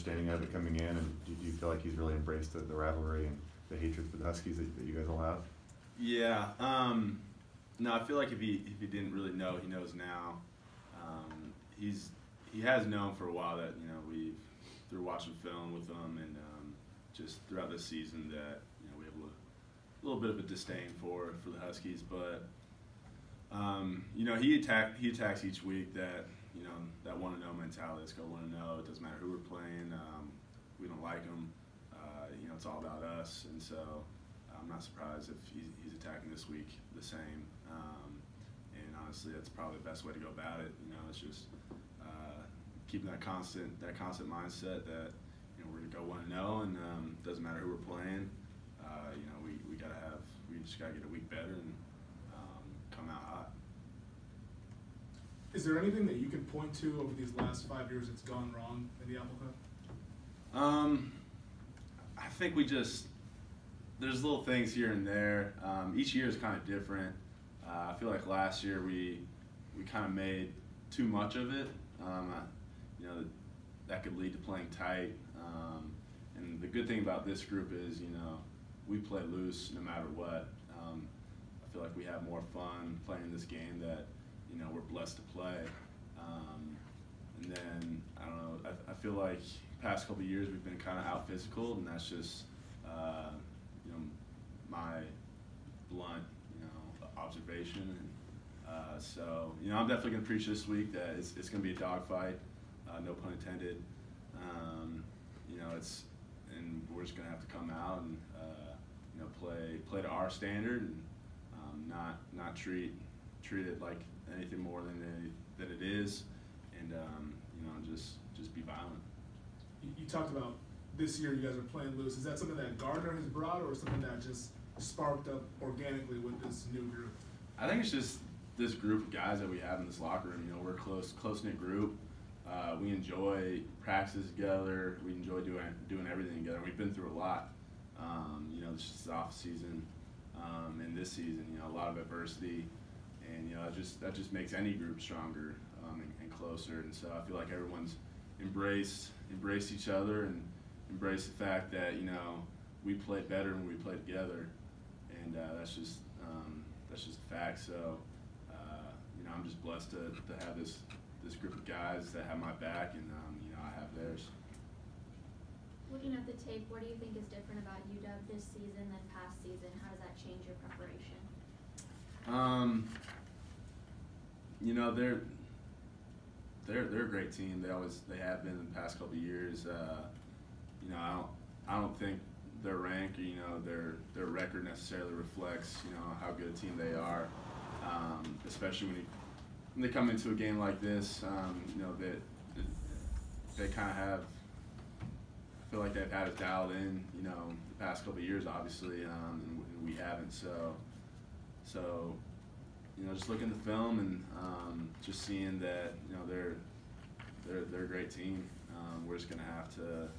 understanding of it coming in, and do you feel like he's really embraced the rivalry and the hatred for the Huskies that you guys all have? Yeah. No, I feel like if he didn't really know, he knows now. He has known for a while that through watching film with him and just throughout this season that we have a little bit of a disdain for the Huskies, but he attacks each week that that want to know mentality. Let's go want to know. It doesn't matter who we're playing. We don't like them. It's all about us, and so I'm not surprised if he's attacking this week the same. And honestly, that's probably the best way to go about it. It's just keeping that constant mindset that we're gonna go want to know, and doesn't matter who we're playing. We just gotta get a week better and come out hot. Is there anything that you can point to over these last 5 years that's gone wrong in the Apple Cup? I think there's little things here and there. Each year is kind of different. I feel like last year we kind of made too much of it. That could lead to playing tight. And the good thing about this group is, we play loose no matter what. I feel like we have more fun playing this game that, we're blessed to play. And then, I don't know, I feel like past couple of years we've been kind of out physical, and that's just, my blunt, observation. And so, I'm definitely going to preach this week that it's going to be a dogfight, no pun intended. And we're just going to have to come out and, play to our standard and not treat it like anything more than it is, and just be violent. You talked about this year you guys are playing loose. Is that something that Gardner has brought, or something that just sparked up organically with this new group? I think it's just this group of guys that we have in this locker room. We're a close-knit group. We enjoy practices together. We enjoy doing everything together. We've been through a lot. This is the off season, and this season, a lot of adversity, and that just makes any group stronger and closer. And so I feel like everyone's embraced each other and embraced the fact that we play better when we play together, and that's just a fact. So I'm just blessed to have this group of guys that have my back, and I have theirs. Looking at the tape, what do you think is different about UW this season than past season? How does that change your preparation? They're a great team. They have been in the past couple of years. I don't think their rank or their record necessarily reflects how good a team they are. Especially when they come into a game like this, they kind of have. I feel like they've had it dialed in, the past couple of years, obviously, and we haven't. So, just looking at the film and just seeing that, they're a great team. We're just gonna have to,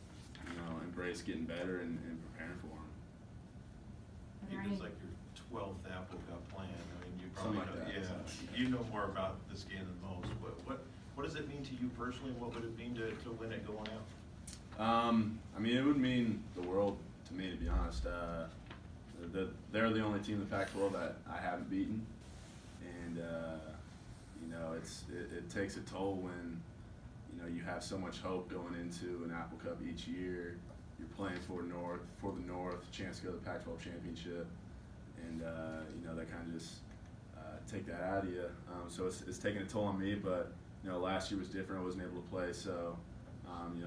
embrace getting better and preparing for them. It was like your 12th Apple Cup plan. I mean, you probably Something like that. Yeah, you know more about this game than most. What does it mean to you personally? What would it mean to win it going out? It would mean the world to me, to be honest. They're the only team in the Pac-12 that I haven't beaten, and it takes a toll when you have so much hope going into an Apple Cup each year. You're playing for the North, chance to go to the Pac-12 championship, and that kind of just take that out of you. So it's taking a toll on me, but last year was different. I wasn't able to play, so.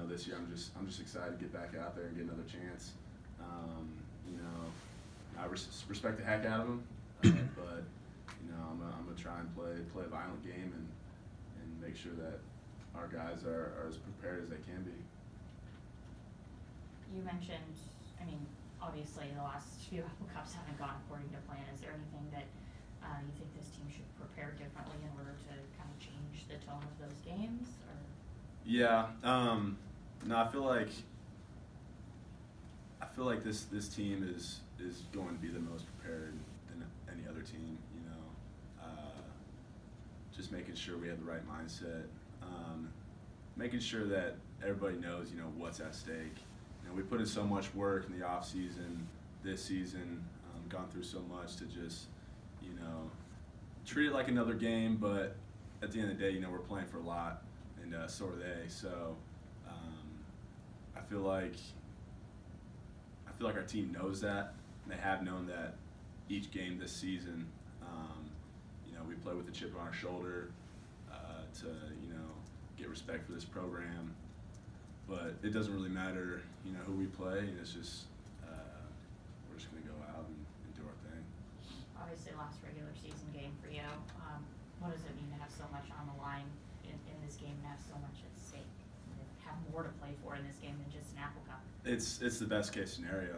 This year I'm just excited to get back out there and get another chance. I respect the heck out of them, but I'm gonna try and play a violent game and make sure that our guys are as prepared as they can be. You mentioned, obviously the last few Apple Cups haven't gone according to plan. Is there anything that you think this team should prepare differently in order to kind of change the tone of those games? Or? Yeah, no, I feel like this team is going to be the most prepared than any other team. Just making sure we have the right mindset, making sure that everybody knows, you know, what's at stake. You know, we put in so much work in the off season, this season, gone through so much to just, you know, treat it like another game, but at the end of the day, you know, we're playing for a lot, and so are they. So I feel like our team knows that, and they have known that each game this season. You know, we play with a chip on our shoulder to, you know, get respect for this program, but it doesn't really matter, you know, who we play, and it's just we're just going to go out and do our thing. Obviously, last regular season game for you. What does it mean to have so much on the line in this game and have so much at stake? Have more to play for in this game than just an Apple Cup? It's the best case scenario.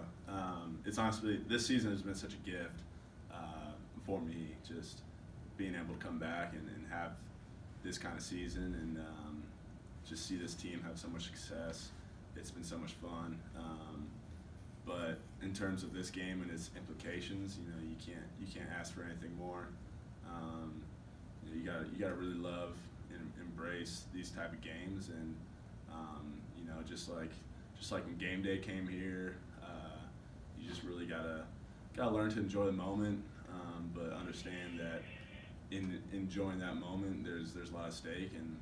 It's honestly, this season has been such a gift for me, just being able to come back and have this kind of season and just see this team have so much success. It's been so much fun. But in terms of this game and its implications, you know, you can't ask for anything more. You know, you gotta really love and embrace these type of games, and you know, just like when game day came here, you just really gotta learn to enjoy the moment, but understand that in enjoying that moment, there's a lot at stake, and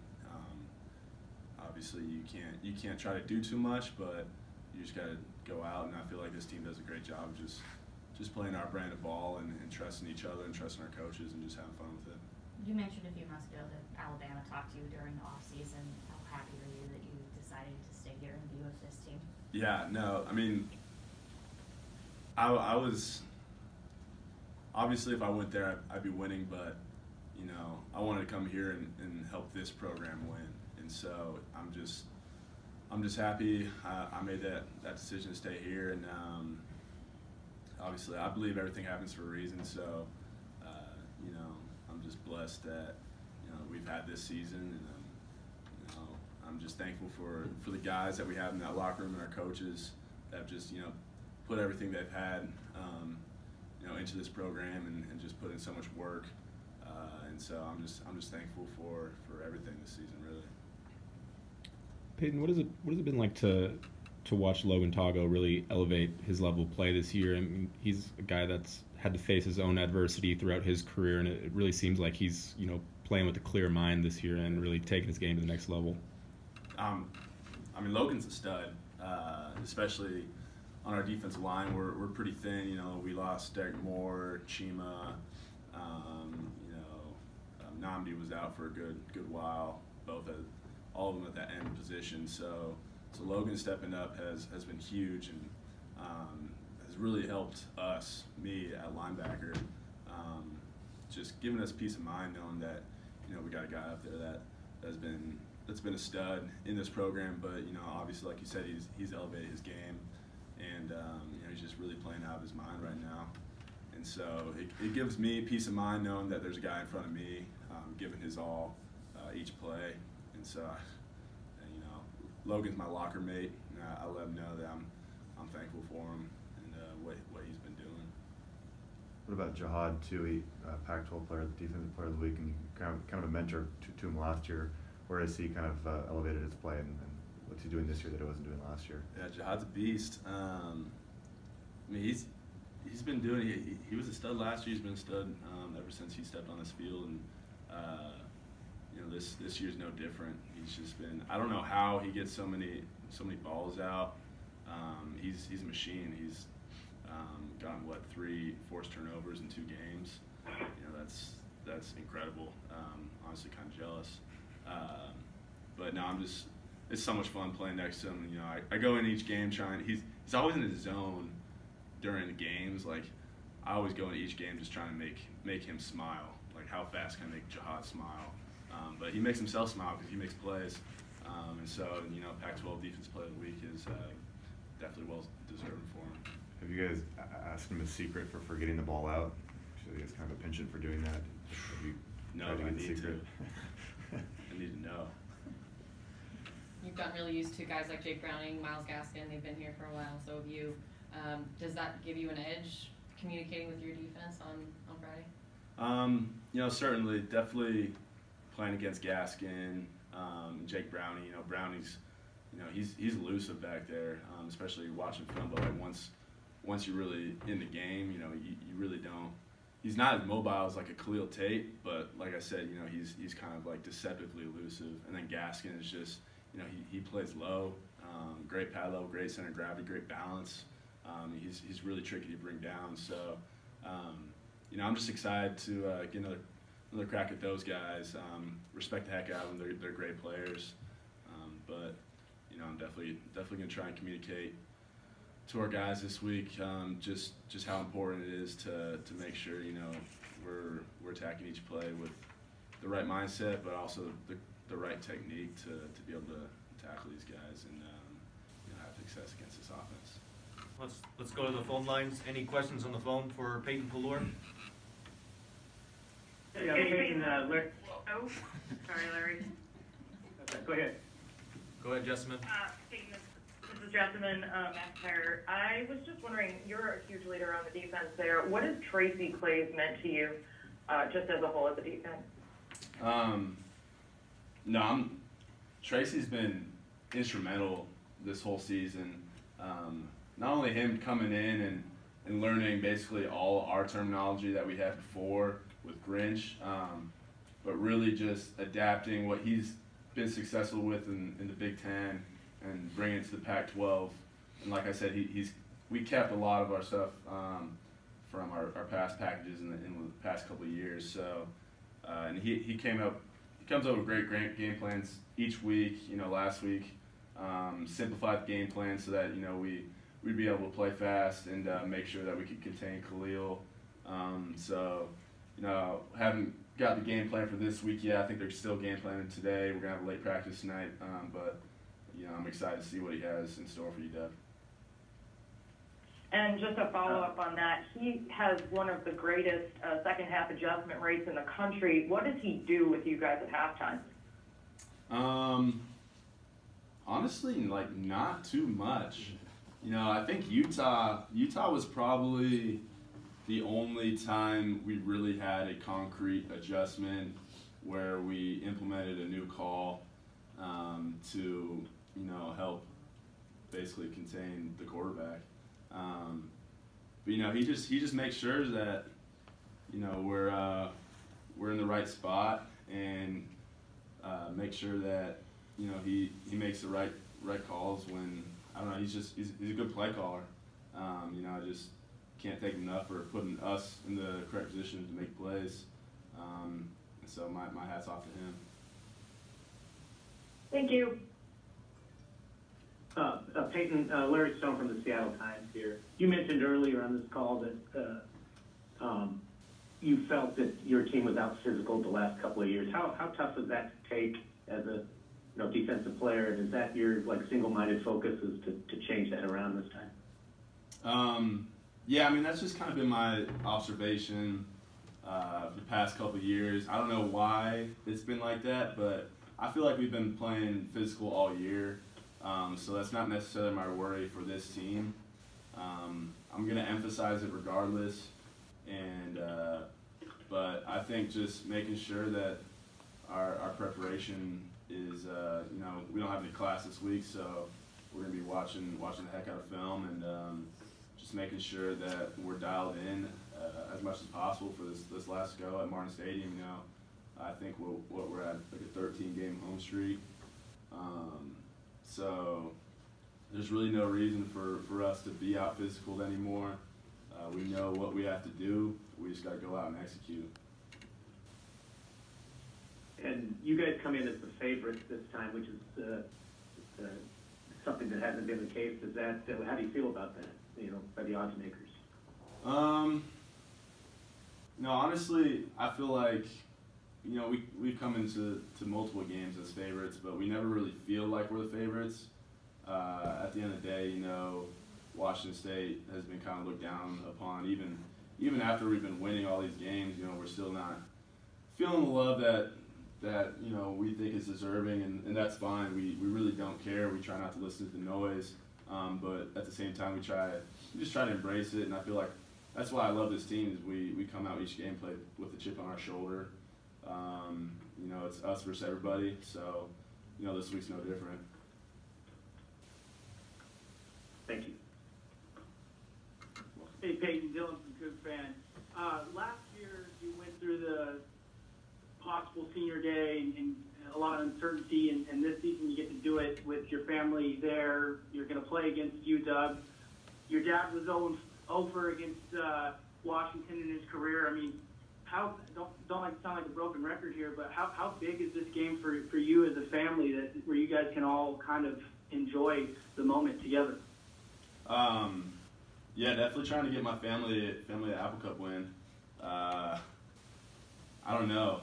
obviously you can't try to do too much, but you just gotta go out, and I feel like this team does a great job of just playing our brand of ball and trusting each other and trusting our coaches and just having fun with it. You mentioned a few months ago that Alabama talked to you during the off season. How happy are you that you decided to stay here and be with this team? Yeah, no, I mean, I was obviously, if I went there, I'd be winning, but you know, I wanted to come here and help this program win, and so I'm just happy I made that decision to stay here, and obviously I believe everything happens for a reason, so you know, I'm just blessed that, you know, we've had this season, and you know, I'm just thankful for the guys that we have in that locker room and our coaches that have just, you know, put everything they've had you know, into this program and just put in so much work, and so I'm just thankful for everything this season, really. Peyton, what has it been like to watch Logan Tago really elevate his level of play this year? I mean, he's a guy that's had to face his own adversity throughout his career, and it really seems like he's, you know, playing with a clear mind this year and really taking his game to the next level. I mean, Logan's a stud, especially on our defensive line. We're pretty thin. You know, we lost Derek Moore, Chima. You know, Namdi was out for a good while. All of them at that end position. So Logan stepping up has been huge, and has really helped me at linebacker, just giving us peace of mind knowing that, you know, we got a guy up there that's been a stud in this program. But you know, obviously, like you said, he's elevated his game, and you know, he's just really playing out of his mind right now. And so it gives me peace of mind knowing that there's a guy in front of me giving his all each play. And so, you know, Logan's my locker mate, and I let him know that I'm thankful for him and what he's been doing. What about Jihad too? He Pac-12 player, defensive player of the week, and kind of a mentor to him last year. Where has he kind of elevated his play, and what's he doing this year that he wasn't doing last year? Yeah, Jihad's a beast. I mean, he's been doing it. He was a stud last year. He's been a stud ever since he stepped on this field, and you know, this year's no different. He's just been, I don't know how he gets so many balls out. He's a machine. He's gotten 3 forced turnovers in 2 games. You know, that's incredible. Honestly, kind of jealous. But no, it's so much fun playing next to him. You know, I go in each game he's always in his zone during the games. Like, I always go into each game just trying to make him smile. Like, how fast can I make Jihad smile? But he makes himself smile because he makes plays. And so, you know, Pac-12 Defense Player of the Week is definitely well deserved for him. Have you guys asked him a secret for getting the ball out? So you guys kind of a penchant for doing that? Have you No, tried to I get the need secret? I need to know. You've gotten really used to guys like Jake Browning, Miles Gaskin. They've been here for a while. So have you. Does that give you an edge communicating with your defense on Friday? You know, certainly, definitely playing against Gaskin, Jake Browning. You know, Browning's he's elusive back there, especially watching film. But like once you're really in the game, you really don't. He's not as mobile as like a Khalil Tate, but like I said, he's kind of like deceptively elusive. And then Gaskin is just, he plays low, great pad level, great center of gravity, great balance. He's really tricky to bring down. So, I'm just excited to get another crack at those guys. Respect the heck out of them. They're great players. But I'm definitely going to try and communicate to our guys this week just how important it is to make sure we're attacking each play with the right mindset, but also the right technique to be able to tackle these guys and have success against this offense. Let's go to the phone lines. Any questions on the phone for Peyton Pelluer? Yeah, Peyton, Larry. Oh, sorry, Larry. Okay, go ahead. Go ahead, Jessamine. Peyton, this is Jessamine McIntyre. I was just wondering, you're a huge leader on the defense there. What has Tracy Claeys meant to you, just as a whole as a defense? Tracy's been instrumental this whole season. Not only him coming in and learning basically all our terminology that we had before with Grinch, but really just adapting what he's been successful with in the Big Ten and bringing it to the Pac-12. And like I said, we kept a lot of our stuff from our past packages in the past couple of years. So, and he comes up with great game plans each week. Last week simplified the game plan so that we'd be able to play fast and make sure that we could contain Khalil. Haven't got the game plan for this week yet. I think they're still game planning today. We're gonna have a late practice tonight, but I'm excited to see what he has in store for UW. And just a follow-up on that, he has one of the greatest second-half adjustment rates in the country. What does he do with you guys at halftime? Honestly, not too much. I think Utah was probably the only time we really had a concrete adjustment where we implemented a new call to help basically contain the quarterback. But he just makes sure that we're in the right spot and make sure that he makes the right calls when he's a good play caller. I just can't thank him enough for putting us in the correct position to make plays. And so my hat's off to him. Thank you. Peyton, Larry Stone from the Seattle Times here. You mentioned earlier on this call that you felt that your team was out physical the last couple of years. How tough was that to take as a defensive player? And is that your single-minded focus is to change that around this time? Yeah, that's just kind of been my observation for the past couple of years. I don't know why it's been like that, but I feel like we've been playing physical all year. So that's not necessarily my worry for this team. I'm going to emphasize it regardless. But I think just making sure that our preparation is, we don't have any class this week, so we're going to be watching the heck out of film and just making sure that we're dialed in as much as possible for this last go at Martin Stadium. I think we're at a 13-game home streak. So there's really no reason for us to be out physical anymore. We know what we have to do. We just got to go out and execute. And you guys come in as the favorites this time, which is something that hasn't been the case. How do you feel about that? By the odds makers. No, honestly, I feel like we've come into multiple games as favorites, but we never really feel like we're the favorites. At the end of the day, Washington State has been kind of looked down upon. Even after we've been winning all these games, we're still not feeling the love that we think is deserving, and that's fine. We really don't care. We try not to listen to the noise, but at the same time, we just try to embrace it. And I feel like that's why I love this team. Is we come out each game play with a chip on our shoulder. It's us versus everybody. So this week's no different. Hey, Peyton, Dylan from Coug Fan. Last year, you went through the possible senior day and a lot of uncertainty, and this season you get to do it with your family there. You're going to play against UW. Your dad was 0-for against Washington in his career. I mean, don't like to sound like a broken record here, but how big is this game for you as a family where you guys can all kind of enjoy the moment together? Yeah, definitely trying to get my family the Apple Cup win. I don't know.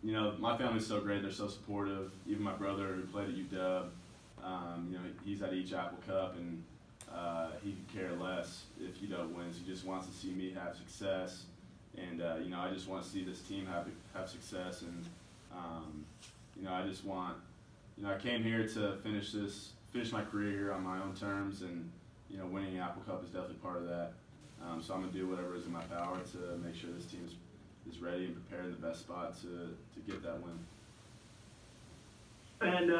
You know, my family's so great. They're so supportive. Even my brother who played at UW, you know, he's at each Apple Cup, and he could care less if UW wins. He just wants to see me have success. And, you know, I just want to see this team have success. And, you know, I just want, you know, I came here to finish my career here on my own terms, and, you know, winning the Apple Cup is definitely part of that. So I'm going to do whatever is in my power to make sure this team is ready and prepared in the best spot to get that win. And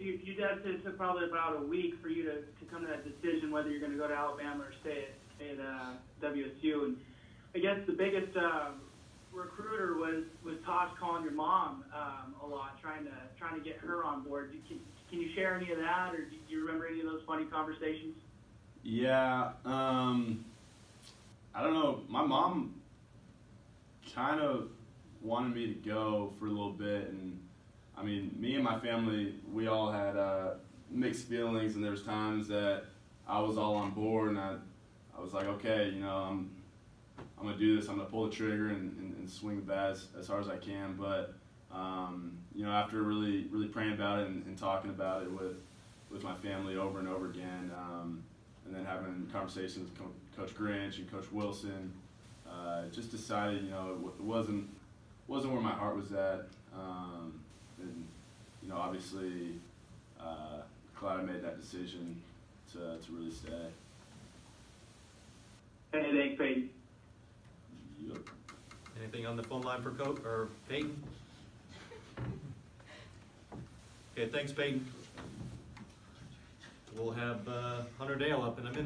you dad said it took probably about a week for you to come to that decision whether you're going to go to Alabama or stay at WSU. And I guess the biggest recruiter was Tosh calling your mom a lot, trying to get her on board. Can you share any of that, or do you remember any of those funny conversations? Yeah, I don't know. My mom kind of wanted me to go for a little bit, and I mean, me and my family, we all had mixed feelings, and there was times that I was all on board, and I was like, okay, you know, I'm gonna do this. I'm gonna pull the trigger and swing the bat as hard as I can. But you know, after really praying about it and talking about it with my family over and over again, and then having conversations with Coach Grinch and Coach Wilson, just decided, you know, it wasn't where my heart was at. And you know, obviously, glad I made that decision to really stay. Hey, thanks, Peyton. Yep. Anything on the phone line for Coach or Peyton? Okay, thanks, Peyton. We'll have Hunter Dale up in a minute.